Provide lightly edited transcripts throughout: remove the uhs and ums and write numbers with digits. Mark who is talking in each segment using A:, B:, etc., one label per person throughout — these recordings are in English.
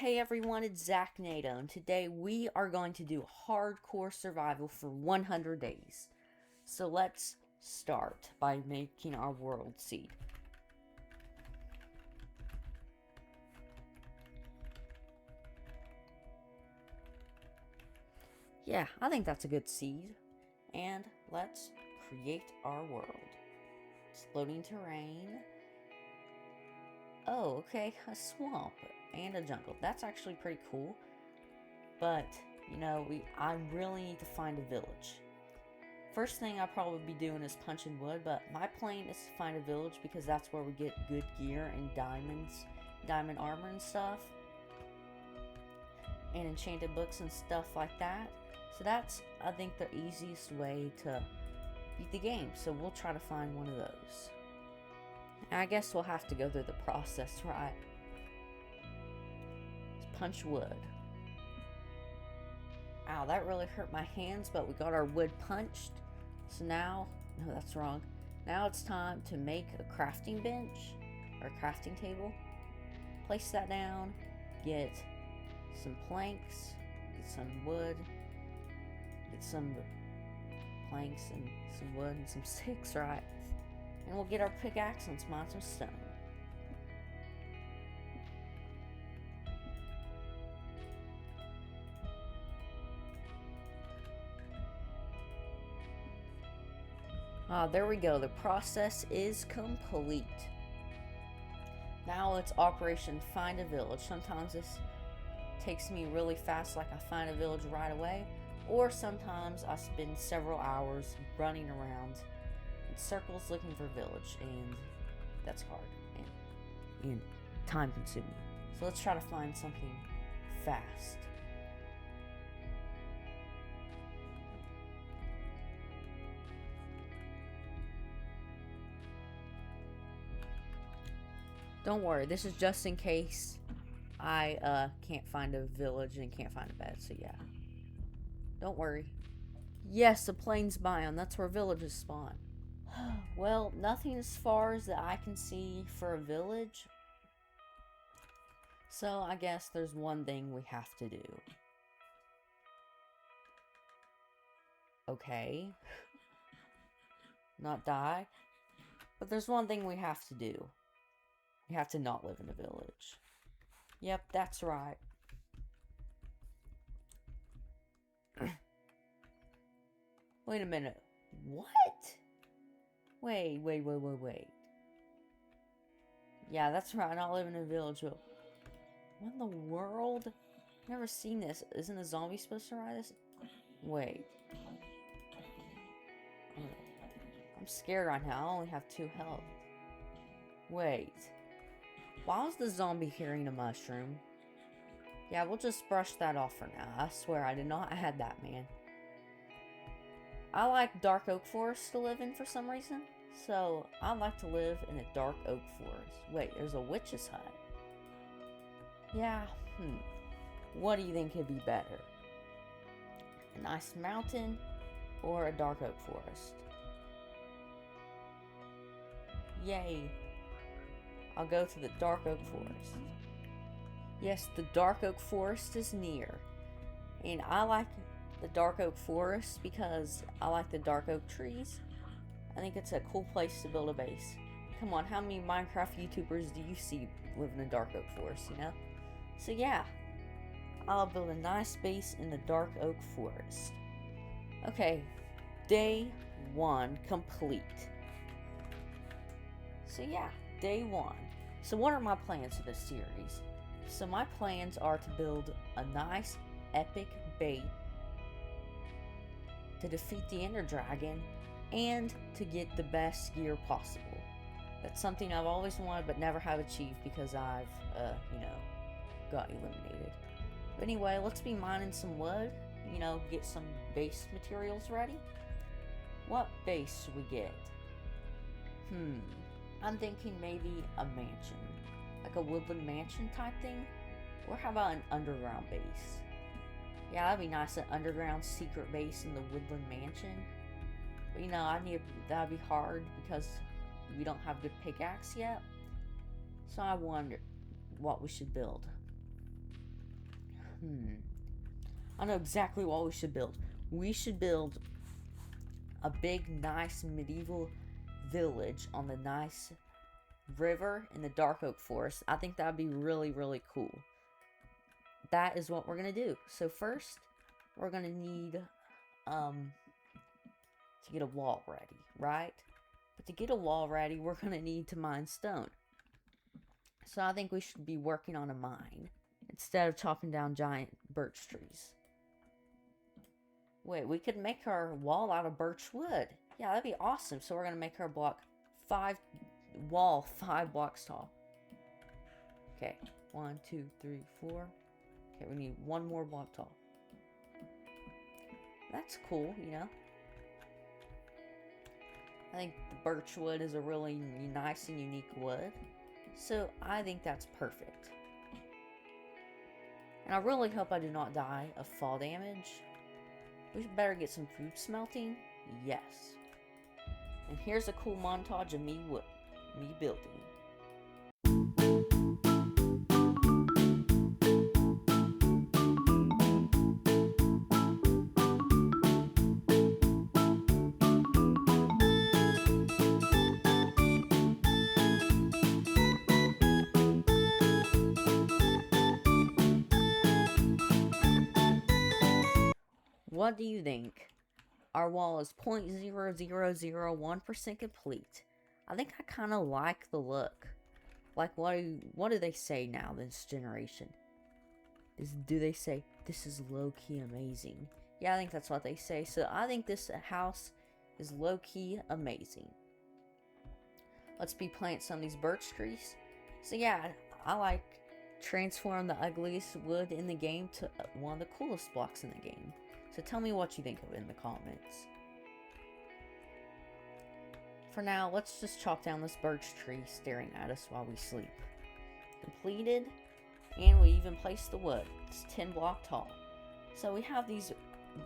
A: Hey everyone, it's Zach Nato, and today we are going to do hardcore survival for 100 days. So let's start by making our world seed. Yeah, I think that's a good seed. And let's create our world. Exploding terrain. Oh, okay, a swamp and a jungle. That's actually pretty cool. But, I really need to find a village. First thing I'll probably be doing is punching wood, but my plan is to find a village because that's where we get good gear and diamonds, diamond armor and stuff, and enchanted books and stuff like that. So that's, I think, the easiest way to beat the game. So we'll try to find one of those. And I guess we'll have to go through the process, right? Let's punch wood. Ow, that really hurt my hands, but we got our wood punched. So now, no, that's wrong. Now it's time to make a crafting bench, or a crafting table. Place that down, get some planks, get some wood, get some planks and some wood and some sticks, right? And we'll get our pickaxe and mine some stone. There we go. The process is complete. Now it's Operation Find a Village. Sometimes this takes me really fast, like I find a village right away, or sometimes I spend several hours running around in circles looking for a village, and that's hard and time consuming. So let's try to find something fast. Don't worry, this is just in case I can't find a village and can't find a bed, so yeah. Don't worry. Yes, the plains biome, that's where villages spawn. Well, nothing as far as that I can see for a village. So I guess there's one thing we have to do. Okay. Not die. But there's one thing we have to do. We have to not live in a village. Yep, that's right. Wait a minute. What? Wait. Yeah, that's right. Not living in a village. What in the world? Never seen this. Isn't a zombie supposed to ride this? Wait. I'm scared right now. I only have 2 health. Wait. Why was the zombie hearing a mushroom? Yeah, we'll just brush that off for now. I swear I did not add that, man. I like dark oak forest to live in for some reason. So, I like to live in a dark oak forest. Wait, there's a witch's hut. Yeah, What do you think could be better? A nice mountain or a dark oak forest? Yay. I'll go to the dark oak forest. Yes, the dark oak forest is near. And I like the dark oak forest because I like the dark oak trees. I think it's a cool place to build a base. Come on, how many Minecraft YouTubers do you see live in a dark oak forest, you know? So yeah, I'll build a nice base in the dark oak forest. Okay, day 1 complete. So yeah, day 1. So what are my plans for this series? So my plans are to build a nice epic bait to defeat the Ender Dragon and to get the best gear possible. That's something I've always wanted but never have achieved because I've, got eliminated. But anyway, let's be mining some wood, get some base materials ready. What base should we get? I'm thinking maybe a mansion. Like a woodland mansion type thing. Or how about an underground base? Yeah, that'd be nice, an underground secret base in the woodland mansion. But that'd be hard because we don't have good pickaxe yet. So I wonder what we should build. I know exactly what we should build. We should build a big, nice medieval village on the nice river in the Dark Oak Forest. I think that would be really, really cool. That is what we're going to do. So first, we're going to need to get a wall ready, right? But to get a wall ready, we're going to need to mine stone. So I think we should be working on a mine instead of chopping down giant birch trees. Wait, we could make our wall out of birch wood. Yeah, that'd be awesome. So we're going to make our wall 5 blocks tall. Okay, 1, 2, 3, 4. Okay, we need 1 more block tall. That's cool, you know. I think the birch wood is a really nice and unique wood. So I think that's perfect. And I really hope I do not die of fall damage. We better get some food smelting. Yes. And here's a cool montage of me building. What do you think? Our wall is 0.0001% complete. I think I kind of like the look. Like, what do they say now this generation? Do they say, this is low-key amazing? Yeah, I think that's what they say. So I think this house is low-key amazing. Let's plant some of these birch trees. So yeah, I like transform the ugliest wood in the game to one of the coolest blocks in the game. So tell me what you think of it in the comments. For now, let's just chop down this birch tree staring at us while we sleep. Completed, and we even placed the wood. It's 10 block tall. So we have these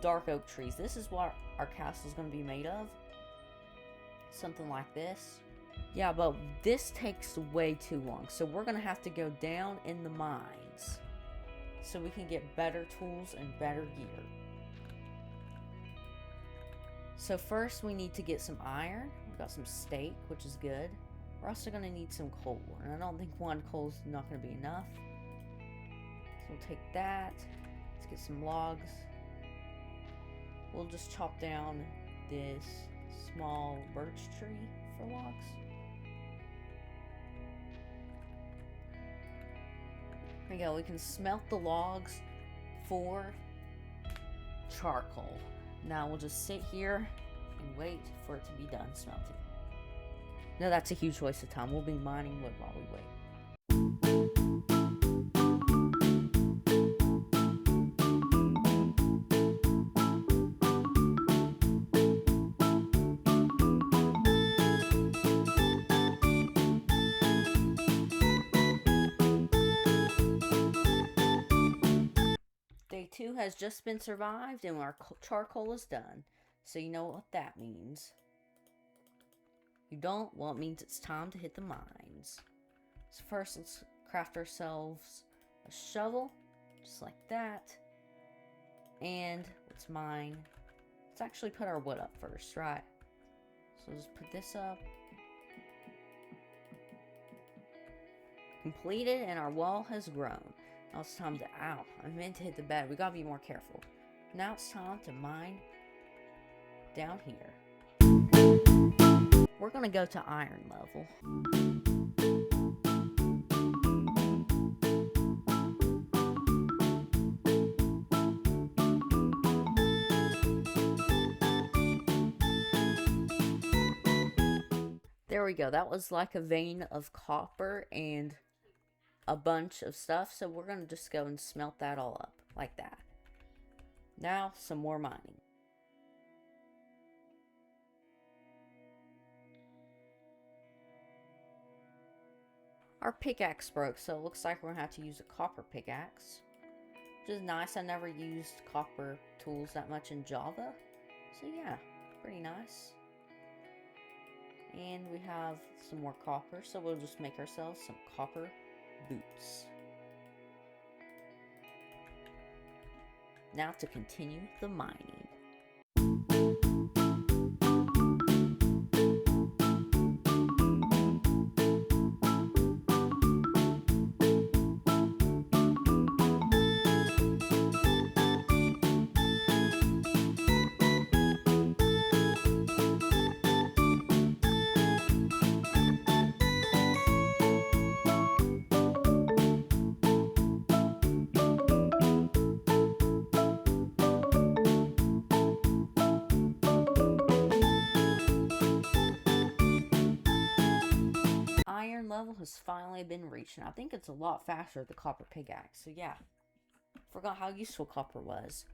A: dark oak trees. This is what our castle is going to be made of. Something like this. Yeah, but this takes way too long. So we're going to have to go down in the mines so we can get better tools and better gear. So first we need to get some iron. We've got some steak, which is good. We're also going to need some coal. And I don't think 1 coal is not going to be enough. So we'll take that. Let's get some logs. We'll just chop down this small birch tree for logs. There we go. We can smelt the logs for charcoal. Now we'll just sit here and wait for it to be done smelting. No, that's a huge waste of time. We'll be mining wood while we wait. Day 2 has just been survived and our charcoal is done. So you know what that means. You don't? Well, it means it's time to hit the mines. So first, let's craft ourselves a shovel, just like that. And let's mine. Let's actually put our wood up first, right? So let's put this up. Completed, and our wall has grown. Now it's time to, I meant to hit the bed. We gotta be more careful. Now it's time to mine down here. We're gonna go to iron level. There we go. That was like a vein of copper and a bunch of stuff. So we're gonna just go and smelt that all up like that. Now some more mining. Our pickaxe broke, so it looks like we're gonna have to use a copper pickaxe, which is nice. I never used copper tools that much in Java, so yeah, pretty nice. And we have some more copper, so we'll just make ourselves some copper boots. Now to continue the mining. Iron level has finally been reached, and I think it's a lot faster with the copper pickaxe. So yeah, forgot how useful copper was.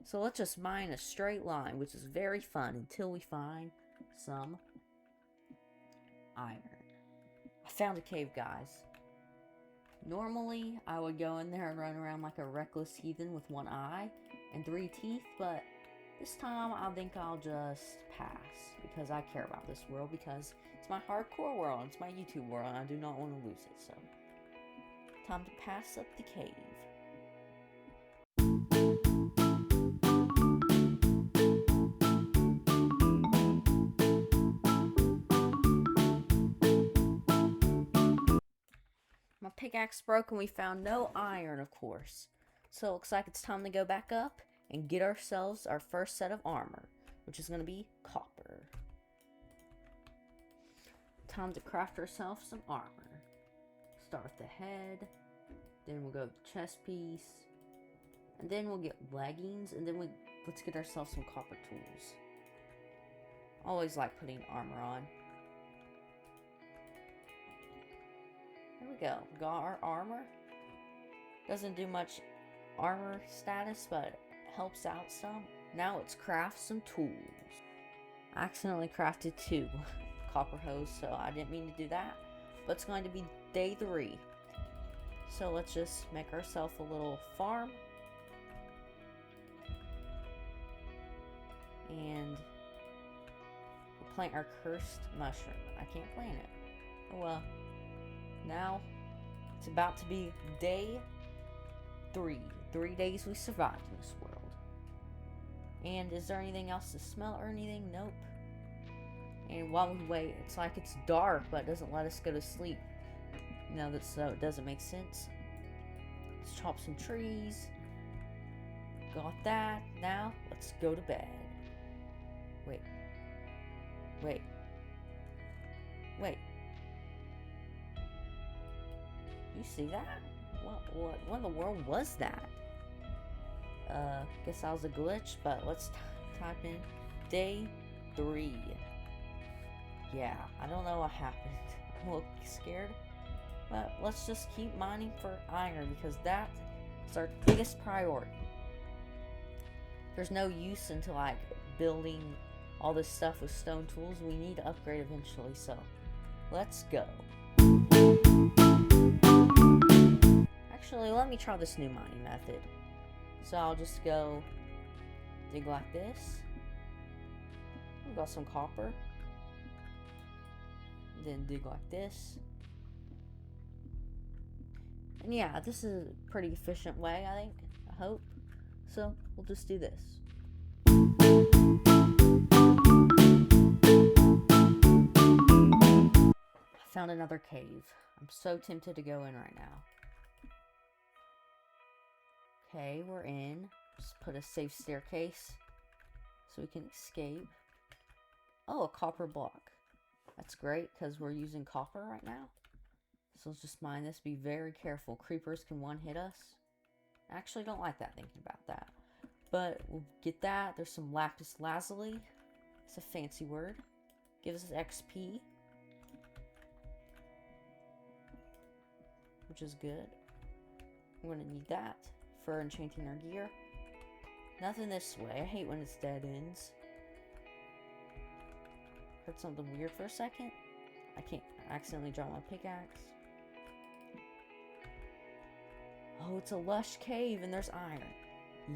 A: So let's just mine a straight line, which is very fun until we find some iron. I found a cave, guys. Normally, I would go in there and run around like a reckless heathen with one eye and 3 teeth, but this time I think I'll just pass because I care about this world, because it's my hardcore world, it's my YouTube world, and I do not want to lose it, so time to pass up the cave. My pickaxe broke and we found no iron, of course. So it looks like it's time to go back up and get ourselves our first set of armor, which is going to be copper. Time to craft ourselves some armor. Start with the head, then we'll go with the chest piece, and then we'll get leggings, and then let's get ourselves some copper tools. Always like putting armor on. There we go. We got our armor. Doesn't do much armor status, but helps out some. Now let's craft some tools. I accidentally crafted 2 copper hose, so I didn't mean to do that. But it's going to be day 3. So let's just make ourselves a little farm. And we'll plant our cursed mushroom. I can't plant it. Oh well. Now, it's about to be day 3. 3 days we survived in this world. And is there anything else to smell or anything? Nope. And while we wait, it's like it's dark, but it doesn't let us go to sleep. No, so it doesn't make sense. Let's chop some trees. Got that. Now, let's go to bed. Wait. You see that? What in the world was that? Guess that was a glitch, but let's type in day 3. Yeah, I don't know what happened. I'm a little scared. But let's just keep mining for iron, because that is our biggest priority. There's no use into like building all this stuff with stone tools. We need to upgrade eventually, so let's go. Actually, let me try this new mining method. So I'll just go dig like this. We've got some copper. Then dig like this. And yeah, this is a pretty efficient way, I think. I hope. So we'll just do this. I found another cave. I'm so tempted to go in right now. Okay, we're in. Just put a safe staircase so we can escape. Oh, a copper block. That's great because we're using copper right now. So let's just mine this. Be very careful. Creepers can one-hit us. I actually don't like that, thinking about that. But we'll get that. There's some lapis lazuli. It's a fancy word. Gives us XP, which is good. We're going to need that for enchanting our gear. Nothing this way. I hate when it's dead ends. Heard something weird for a second. I accidentally dropped my pickaxe. Oh, it's a lush cave and there's iron.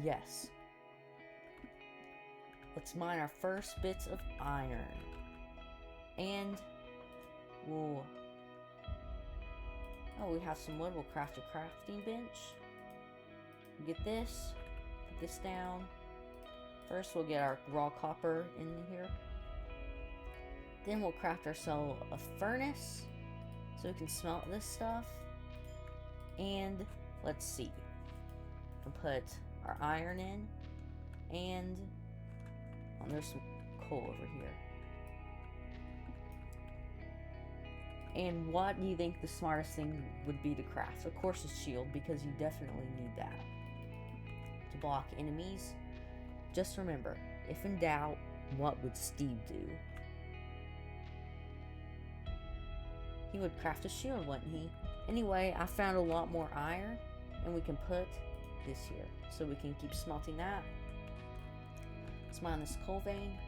A: Yes. Let's mine our first bits of iron. And we'll... Oh, we have some wood. We'll craft a crafting bench. Get this. Put this down. First, we'll get our raw copper in here. Then we'll craft ourselves a furnace so we can smelt this stuff. And let's see. We'll put our iron in. And there's some coal over here. And what do you think the smartest thing would be to craft? Of course, a shield, because you definitely need that to block enemies. Just remember, if in doubt, what would Steve do? He would craft a shield, wouldn't he? Anyway, I found a lot more iron, and we can put this here, so we can keep smelting that. Let's mine this coal vein.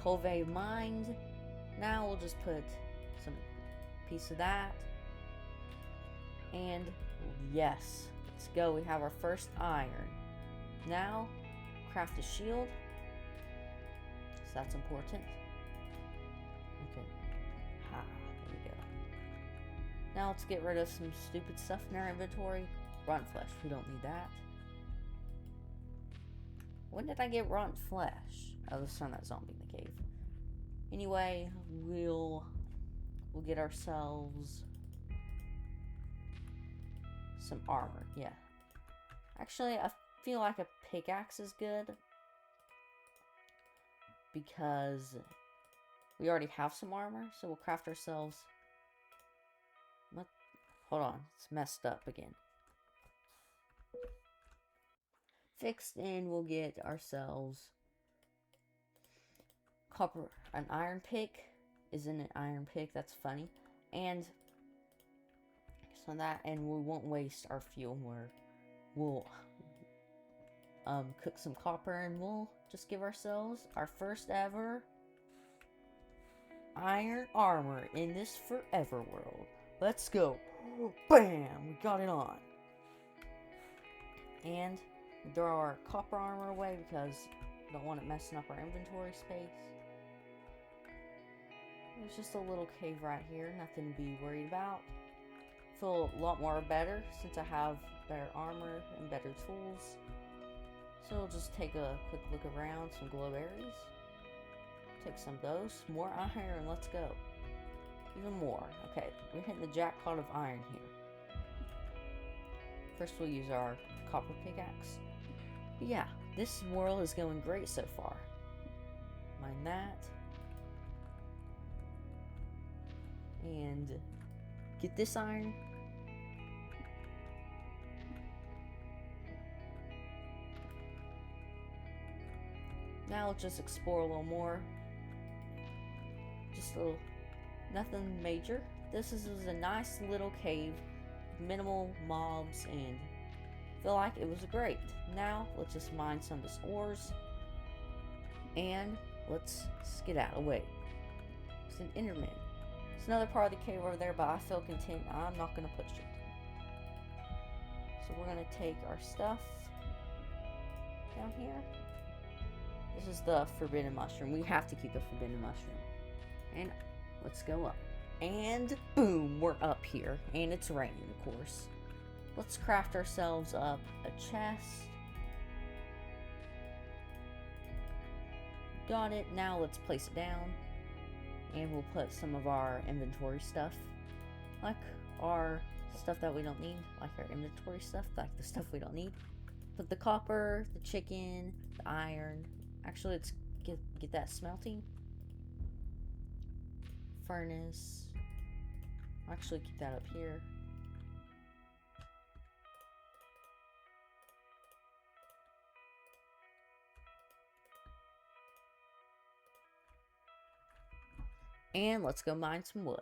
A: Coal vein mined. Now we'll just put some piece of that. And yes, let's go. We have our first iron. Now, craft a shield. So that's important. Okay. Ha, there we go. Now let's get rid of some stupid stuff in our inventory. Rotten flesh, we don't need that. When did I get rotten flesh? Oh, let's turn that zombie in the cave. Anyway, we'll get ourselves some armor. Yeah. Actually, I feel like a pickaxe is good because we already have some armor, so we'll craft ourselves. What? Hold on, it's messed up again. Fixed, and we'll get ourselves copper. An iron pick. Isn't an iron pick? That's funny. And so that, and we won't waste our fuel. We'll cook some copper, and we'll just give ourselves our first ever iron armor in this forever world. Let's go. Bam! We got it on. And throw our copper armor away because we don't want it messing up our inventory space. There's just a little cave right here, nothing to be worried about. Feel a lot more better since I have better armor and better tools. So we'll just take a quick look around. Some glow berries. Take some of those. More iron, let's go. Even more. Okay, we're hitting the jackpot of iron here. First we'll use our copper pickaxe. But yeah, this world is going great so far. Mine that. And get this iron. Now let's just explore a little more. Just a little, nothing major. This is a nice little cave, minimal mobs, and I feel like it was great. Now let's just mine some of this ores, and let's skedaddle away. It's an Enderman. It's another part of the cave over there, but I feel content. I'm not going to push it. So we're going to take our stuff down here. This is the forbidden mushroom. We have to keep the forbidden mushroom. And let's go up. And boom, we're up here. And it's raining, of course. Let's craft ourselves up a chest. Got it. Now let's place it down. And we'll put some of our inventory stuff. Like our stuff that we don't need. Like our inventory stuff. Like the stuff we don't need. Put the copper, the chicken, the iron. Actually, let's get that smelting. Furnace. I'll actually keep that up here. And let's go mine some wood.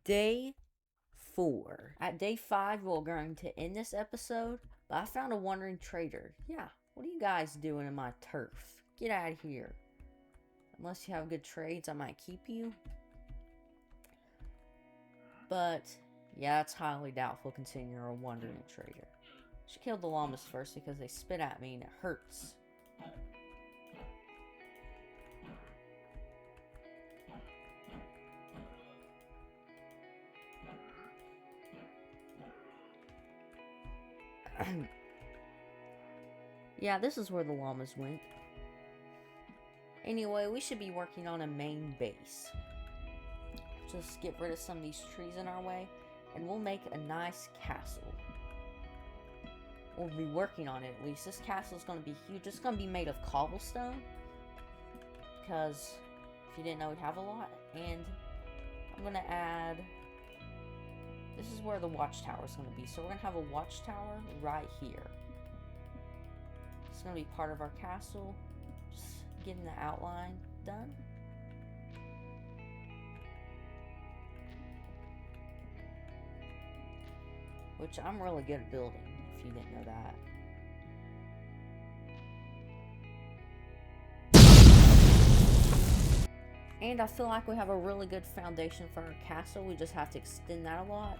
A: Day 4. At day 5, we're going to end this episode, but I found a wandering trader. Yeah, what are you guys doing in my turf? Get out of here. Unless you have good trades, I might keep you. But, yeah, it's highly doubtful considering you're a wandering trader. She killed the llamas first because they spit at me and it hurts. Yeah, this is where the llamas went. Anyway, we should be working on a main base. Just get rid of some of these trees in our way, and we'll make a nice castle. We'll be working on it at least. This castle is going to be huge. It's going to be made of cobblestone, because if you didn't know, we'd have a lot. And I'm going to add... This is where the watchtower is going to be. So we're going to have a watchtower right here. It's going to be part of our castle. Just getting the outline done. Which I'm really good at building, if you didn't know that. And I feel like we have a really good foundation for our castle. We just have to extend that a lot.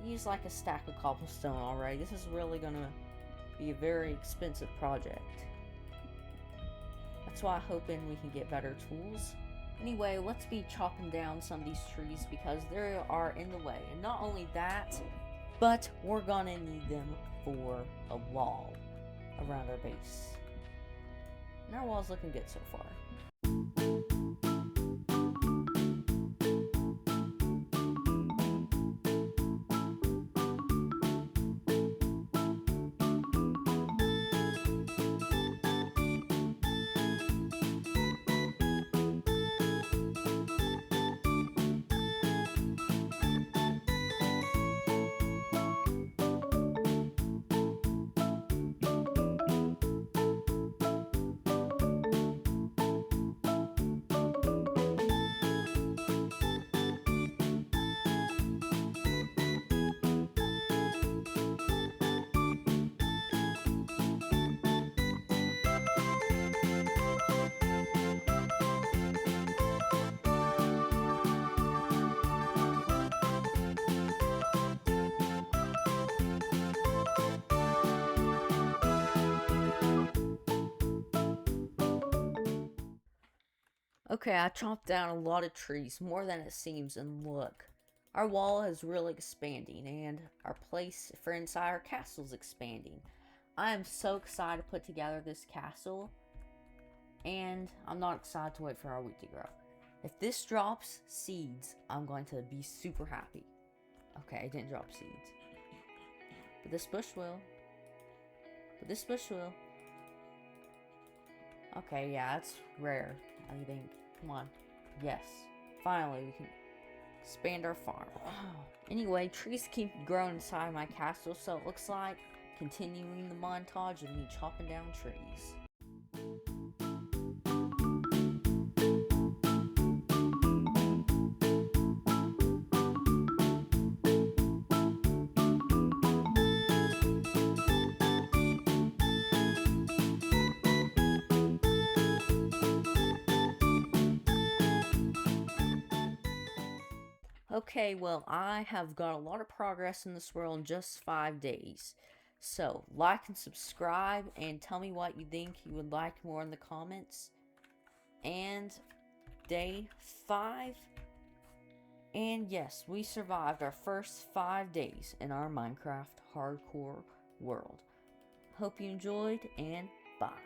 A: Use like a stack of cobblestone already. This is really going to be a very expensive project. That's why I'm hoping we can get better tools. Anyway, let's be chopping down some of these trees because they are in the way. And not only that, but we're gonna need them for a wall around our base. And our wall's looking good so far. Okay, I chopped down a lot of trees, more than it seems, and look. Our wall is really expanding, and our place for inside our castle is expanding. I am so excited to put together this castle, and I'm not excited to wait for our wheat to grow. If this drops seeds, I'm going to be super happy. Okay, it didn't drop seeds. But this bush will. But this bush will. Okay, yeah, it's rare, I think. Come on. Yes. Finally, we can expand our farm. Anyway, trees keep growing inside my castle, so it looks like continuing the montage of me chopping down trees. Okay, well, I have got a lot of progress in this world in just 5 days. So, like and subscribe, and tell me what you think you would like more in the comments. And day 5. And yes, we survived our first 5 days in our Minecraft hardcore world. Hope you enjoyed, and bye.